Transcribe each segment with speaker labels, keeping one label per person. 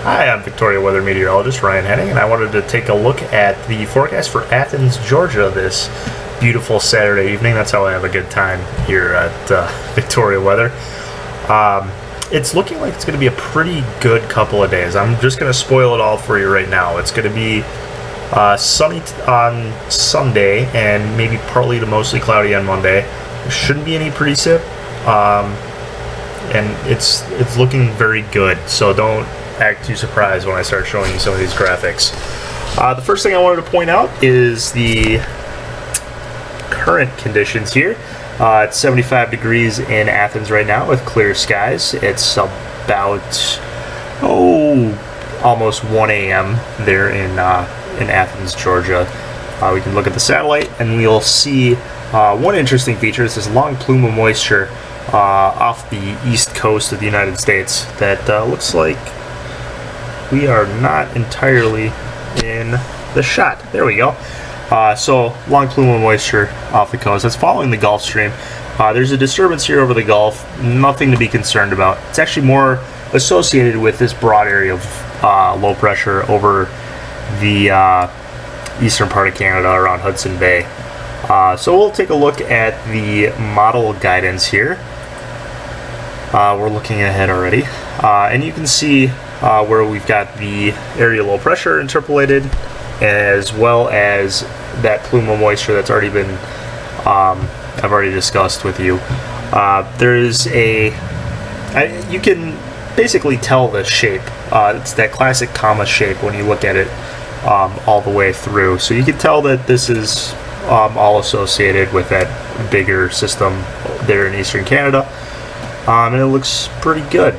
Speaker 1: Hi, I'm Victoria weather meteorologist Ryan Henning, and I wanted to take a look at the forecast for Athens, Georgia this beautiful Saturday evening. That's how I have a good time here at Victoria weather. It's looking like it's going to be a pretty good couple of days. I'm just going to spoil it all for you right now. It's going to be sunny on Sunday and maybe partly to mostly cloudy on Monday. There shouldn't be any precip, and it's looking very good. So don't act too surprised when I start showing you some of these graphics. The first thing I wanted to point out is the current conditions here. It's 75 degrees in Athens right now with clear skies. It's about almost 1 a.m. there in Athens, Georgia. We can look at the satellite and we'll see one interesting feature is this long plume of moisture off the east coast of the United States that looks like we are not entirely in the shot. There we go. So long plume of moisture off the coast. That's following the Gulf Stream. There's a disturbance here over the Gulf. Nothing to be concerned about. It's actually more associated with this broad area of low pressure over the eastern part of Canada around Hudson Bay. So we'll take a look at the model guidance here. We're looking ahead already. And you can see where we've got the area low pressure interpolated, as well as that plume of moisture that's already been I've already discussed with you. There's you can basically tell the shape. It's that classic comma shape when you look at it all the way through. So you can tell that this is all associated with that bigger system there in eastern Canada, and it looks pretty good.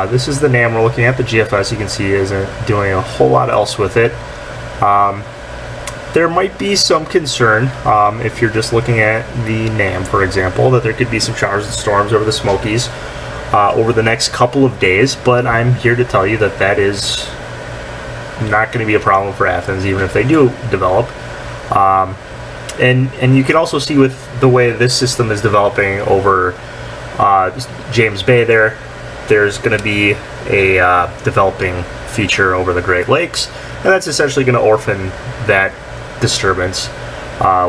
Speaker 1: This is the NAM we're looking at. The GFS, you can see, isn't doing a whole lot else with it. There might be some concern if you're just looking at the NAM, for example, that there could be some showers and storms over the Smokies over the next couple of days, but I'm here to tell you that that is not going to be a problem for Athens, even if they do develop. And you can also see with the way this system is developing over James Bay there's going to be a developing feature over the Great Lakes, and that's essentially going to orphan that disturbance,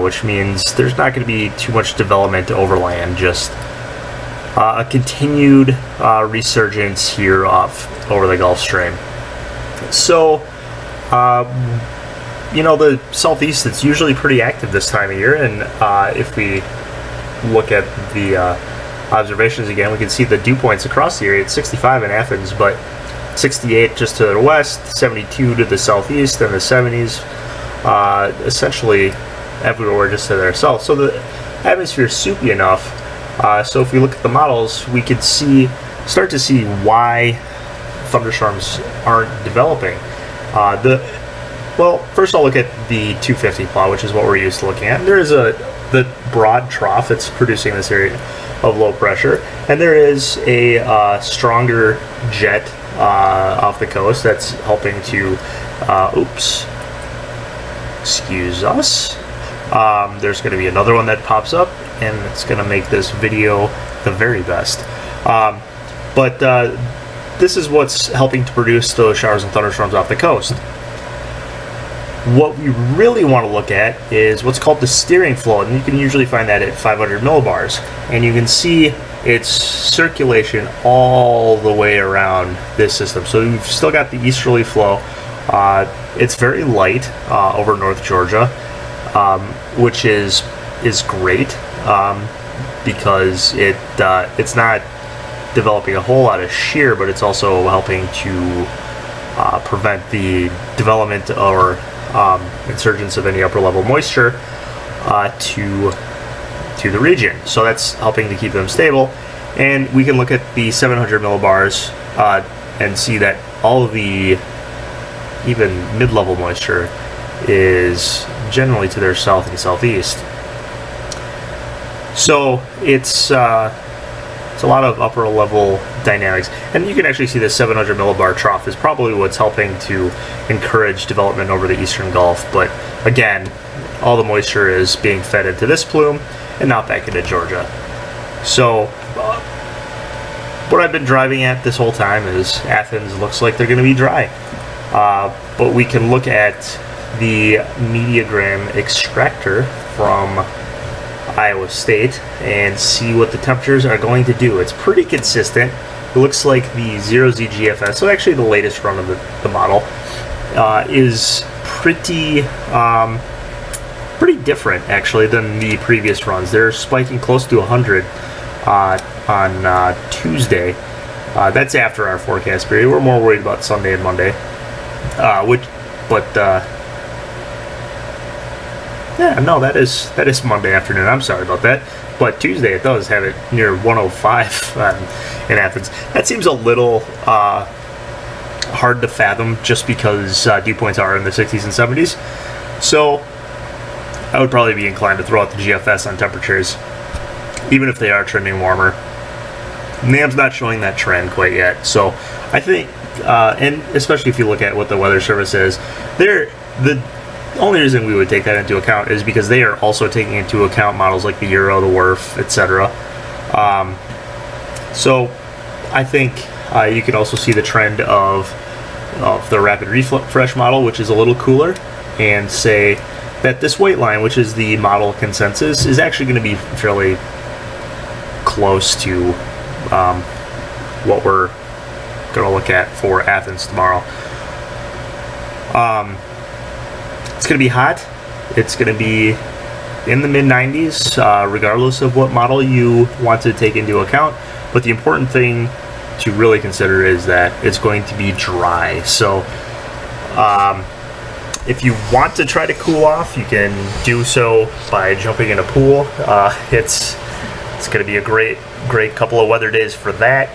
Speaker 1: which means there's not going to be too much development over land, just a continued resurgence here over the Gulf Stream. So, the southeast, it's usually pretty active this time of year, and if we look at the observations again, we can see the dew points across the area. It's 65 in Athens, but 68 just to the west, 72 to the southeast, and the 70s essentially everywhere just to their south. So the atmosphere is soupy enough. So if we look at the models, we could start to see why thunderstorms aren't developing. Well, first I'll look at the 250 plot, which is what we're used to looking at. There is the broad trough that's producing this area of low pressure, and there is a stronger jet off the coast that's helping to excuse us. There's going to be another one that pops up, and it's going to make this video the very best. But this is what's helping to produce those showers and thunderstorms off the coast. What we really want to look at is what's called the steering flow, and you can usually find that at 500 millibars. And you can see its circulation all the way around this system. So we've still got the easterly flow. It's very light over North Georgia, which is great because it's not developing a whole lot of shear, but it's also helping to prevent the development or insurgence of any upper level moisture to the region. So that's helping to keep them stable. And we can look at the 700 millibars and see that all of the even mid-level moisture is generally to their south and southeast. So it's a lot of upper level dynamics, and you can actually see the 700 millibar trough is probably what's helping to encourage development over the eastern Gulf. But again, all the moisture is being fed into this plume and not back into Georgia. So what I've been driving at this whole time is Athens looks like they're going to be dry. But we can look at the Mediagram extractor from Iowa State and see what the temperatures are going to do. It's pretty consistent. It looks like the 0Z GFS, so actually the latest run of the model, is pretty different actually than the previous runs. They're spiking close to 100 on Tuesday. That's after our forecast period. We're more worried about Sunday and Monday, that is Monday afternoon. I'm sorry about that. But Tuesday it does have it near 105 in Athens. That seems a little hard to fathom just because dew points are in the 60s and 70s. So I would probably be inclined to throw out the GFS on temperatures, even if they are trending warmer. NAM's not showing that trend quite yet. So I think, and especially if you look at what the Weather Service is, the only reason we would take that into account is because they are also taking into account models like the Euro, the WRF, etc. So I think you can also see the trend of the Rapid Refresh model, which is a little cooler, and say that this weight line, which is the model consensus, is actually going to be fairly close to what we're going to look at for Athens tomorrow. It's going to be hot. It's going to be in the mid-90s, regardless of what model you want to take into account. But the important thing to really consider is that it's going to be dry. So if you want to try to cool off, you can do so by jumping in a pool. It's going to be a great couple of weather days for that.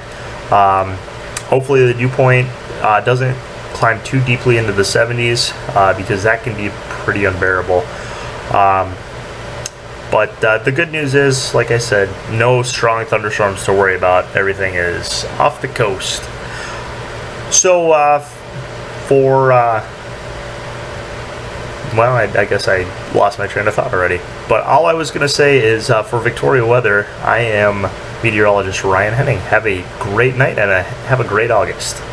Speaker 1: Hopefully the dew point doesn't climb too deeply into the 70s, because that can be pretty unbearable. But the good news is, like I said, no strong thunderstorms to worry about. Everything is off the coast. So I guess I lost my train of thought already. But all I was going to say is for Victoria weather, I am meteorologist Ryan Henning. Have a great night and have a great August.